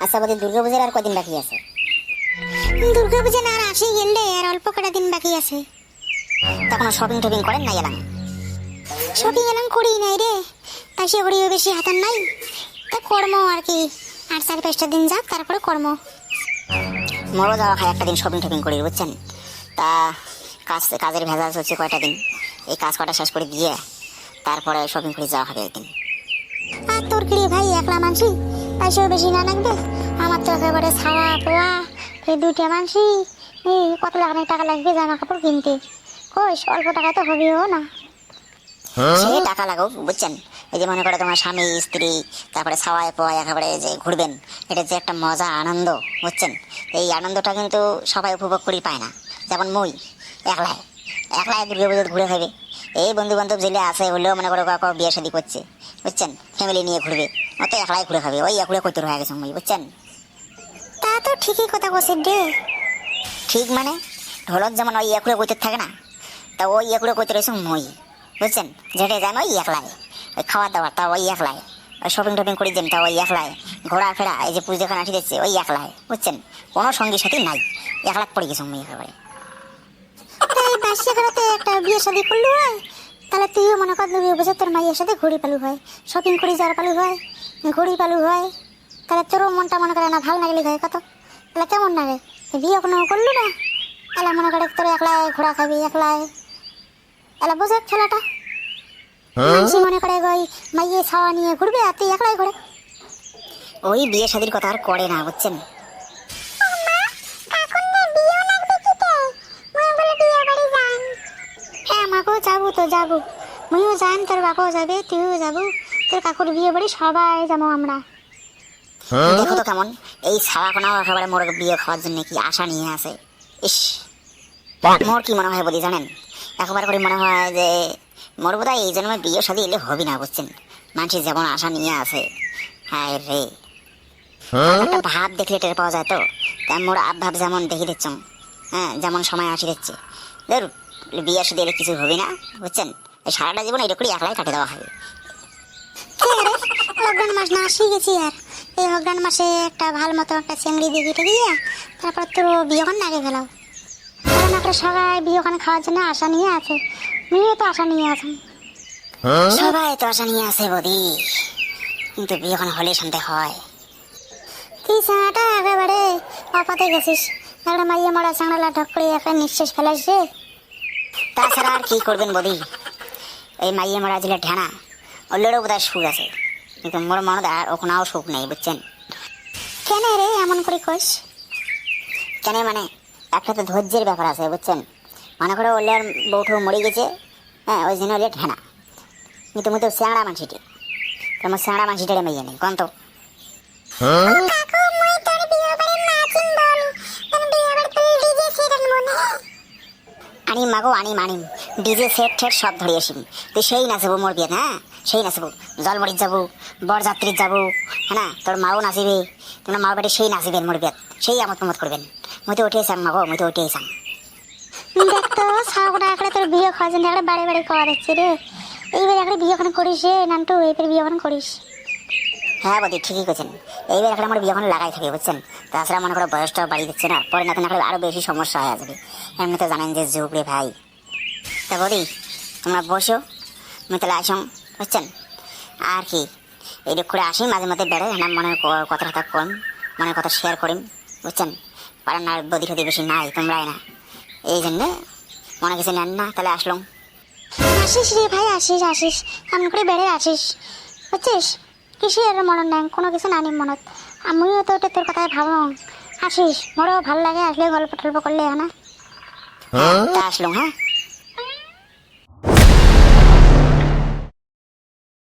আচ্ছা বলি দুর্গা পূজার আর কদিন বাকি আছে? দুর্গা পূজা না আর আসি গেলে আর অল্প কটা দিন বাকি আছে। তা কোনো শপিং টপিং করেন না এলাম? শপিং এলাম করি নাই রে, পয়সা করিও বেশি হাতার নাই, তা কর্ম আর কি, আর 4-5টা দিন যাক তারপরে কর্ম। মরো যাওয়া খায় একটা দিন শপিং টপিং করি বুঝছেন। তা কাজের ভেজাল হচ্ছে কয়টা দিন, এই কাজ কটা শেষ করে দিয়ে তারপরে শপিং করে যাওয়া হবে একদিন। আর তোর কি রে ভাই, একলা মানসি, পয়সাও বেশি না লাগবে। আমার তো একেবারে ছাওয়া পোয়া, এই 2টা মানসি, কত লাখ টাকা লাগবে জামা কাপড় কিনতে। কইস অল্প টাকায় তো হবেও না। সে টাকা লাগাও বুঝছেন, এই যে মনে করে তোমার স্বামী স্ত্রী তারপরে ছাওয়ায় পোয়ায় একেবারে যে ঘুরবেন, এটা যে একটা মজা আনন্দ বুঝছেন, এই আনন্দটা কিন্তু সবাই উপভোগ করি পায় না। যেমন মই একলাই একলাই দুর্গা পুজো ঘুরে খাবে, এই বন্ধু বান্ধব জেলে আছে হলেও মনে করো কাউ বিয়ে শাদী করছে বুঝছেন, ফ্যামিলি নিয়ে ঘুরবে, অত একলাই ঘুরে খাবে, ওই একুড়ে কৈতর হয়ে গেছে মই বুঝছেন। তা তো ঠিকই কথা বলছিস রে। ঠিক মানে ঢোলক যেমন ওই একুড়ে কৈতর থাকে না, তা ওই একুড়ে কৈতর হয়েছে মই বুঝছেন, যেটা যেন ওই একলাই, ওই খাওয়া দাওয়া তা ওই একলাই, ওই শপিং টপিং করে দেন তা ওই একলাই, ঘোরাফেরা এই যে পুজো দেখান আসি দিচ্ছে ওই একলাই বুঝছেন, কোনো সঙ্গী সাথী নাই, একলাখ পড়ে গেছে মই একেবারে। এই বাসে করাতে একটা বিয়ে শাদী করলু হয়, তাহলে তুইও মনে কর দুর্গা পূজা তোর মাইয়ের সাথে ঘুরি পালু হয়, শপিং করে যাওয়ার পালু হয়, ঘুরি পালু হয়, তাহলে তোরও মনটা মনে করে না ভালো লাগলে হয় কত, তাহলে কেমন লাগে? বিয়ে কোনো করলু না, এলা মনে করে তোর একলাই ঘোরা খাবি, একলাই এলা বোঝে খেলাটা। মানুষ মনে করে ওই মাইয়ে ছাওয়া নিয়ে ঘুরবে আর তুই একলাই ঘুরে। ওই বিয়ে শাদীর কথা আর করে না বুঝছেন। হ্যাঁ মাকেও যাবো তো যাবো, মুইও যান, তোর বাবাও যাবে, তুইও যাবো, তোর কাকুর বিয়ে বাড়ি সবাই যাবো আমরা। দেখো তো কেমন এই ছাওয়া কোনাও একেবারে মোর বিয়ে খাওয়ার জন্য কি আশা নিয়ে আছে। ইস মোর কি মনে হয় বলি জানেন, একবার করে মনে হয় যে মোর বোধহয় এই জন্মে বিয়ে শাদী এলে হবে না বুঝছেন, মানুষের যেমন আশা নিয়ে আছে। হ্যাঁ রে, একটা ভাব দেখলে টের পাওয়া যায় তো, তেমন মোর আভাব যেমন দেখে দিচ্ছ, হ্যাঁ যেমন সময় আসি দিচ্ছে, ধরুন বিয়ে শাদী এলে কিছু হবে না বুঝছেন, এই সারাটা জীবন এরকমই একলাই কাটে দেওয়া হবে। অগ্রাণ মাস না আসি গেছি, আর এই অগ্রাণ মাসে একটা ভালো মতো একটা চিংড়ি দিঘিতে গিয়ে তারপর তোর বিয়েখান আগে ফেলাও, কারণ একটা সবাই বিয়েখান খাওয়ার জন্য আশা নিয়ে আছে, মেয়েও তো আশা নিয়ে আছে। সবাই তো আশা নিয়ে আছে বদি, কিন্তু বিয়েখান হলে শান্তি হয়। তুই চাঙাটা একেবারে অপাতে গেছিস, একটা মাইয়া মরা চাংড়ালা ঢক করে একটা নিঃশ্বাস ফেলাস রে। তাছাড়া আর কি করবেন বদি, এই মাইয়ে মারা দিলে ঢেনা ওলেরও বোধহয় সুখ আছে, কিন্তু মোর মনে আর ওখানেও সুখ নেই বুঝছেন। কেন রে এমন করে কইস? কেন মানে একটা তো ধৈর্যের ব্যাপার আছে বুঝছেন, মনে করে ওলের বউঠু মরে গেছে, হ্যাঁ ওই জন্য ওলে ঢেনা, কিন্তু মুই তো স্যাঁড়া মানসিটি, তোমার স্যাঁড়া মানসিটারে মেয়ে নেই কন তো। আনিম মাগো আনিম আনিম, ডিজে সেট ঠেট সব ধরে আসিম, তুই সেই নাচবো মোর বিয়ে, হ্যাঁ সেই নাচবো, জলমরিচ যাবো, বরযাত্রী যাবো, হ্যাঁ না তোর মাও নাচিবে, তোমরা মাও বাড়ি সেই নাচিবেন মোর বিয়ে, সেই আমোদ প্রমোদ করবেন। মুই তো উঠেই চাং মাগো, মুই তো উঠেই চাং। দেখ তো ছাগটা একটা তোর বিয়ে খাওয়ার জন্য একটা বাড়ি বাড়ি খাওয়া যাচ্ছে রে, এইবার একটা বিয়েখান করিস রে নান্টু, এইবার বিয়েখান করিস। হ্যাঁ বদি ঠিকই করছেন, এইবার একটা আমার বিয়েখানে লাগাই থাকে বুঝছেন, তাছাড়া মনে করো বয়সটাও বাড়ি দিচ্ছে না, পরে না তো না আরও বেশি সমস্যা হয়ে যাবে, এমনি তো জানেন যে যুগ রে ভাই। তা বদি তোমরা বসো, আমি তাহলে আসুন বুঝছেন, আর কি এইটুক করে আসি মাঝে মাঝে বেড়ে না, মনের কথা কথা কম, মনের কথা শেয়ার করিম বুঝছেন, পারেন না বদি ঠদি বেশি নাই তোমরাই না, এই জন্যে মনে কিছু নেন না, তাহলে আসলাম। আসিস রে ভাই, আসিস আসিস, এমন করে বেড়ে আসিস বুঝছিস, কিসের মনত নেই, কোনো কিছু নানি মনত, আমিও তো ওটা তোর কথায় ভাবলাম, আসিস মোরও ভালো লাগে আসলে গল্প টল্প করলে, হ্যাঁ না। তা আসলাম হ্যাঁ।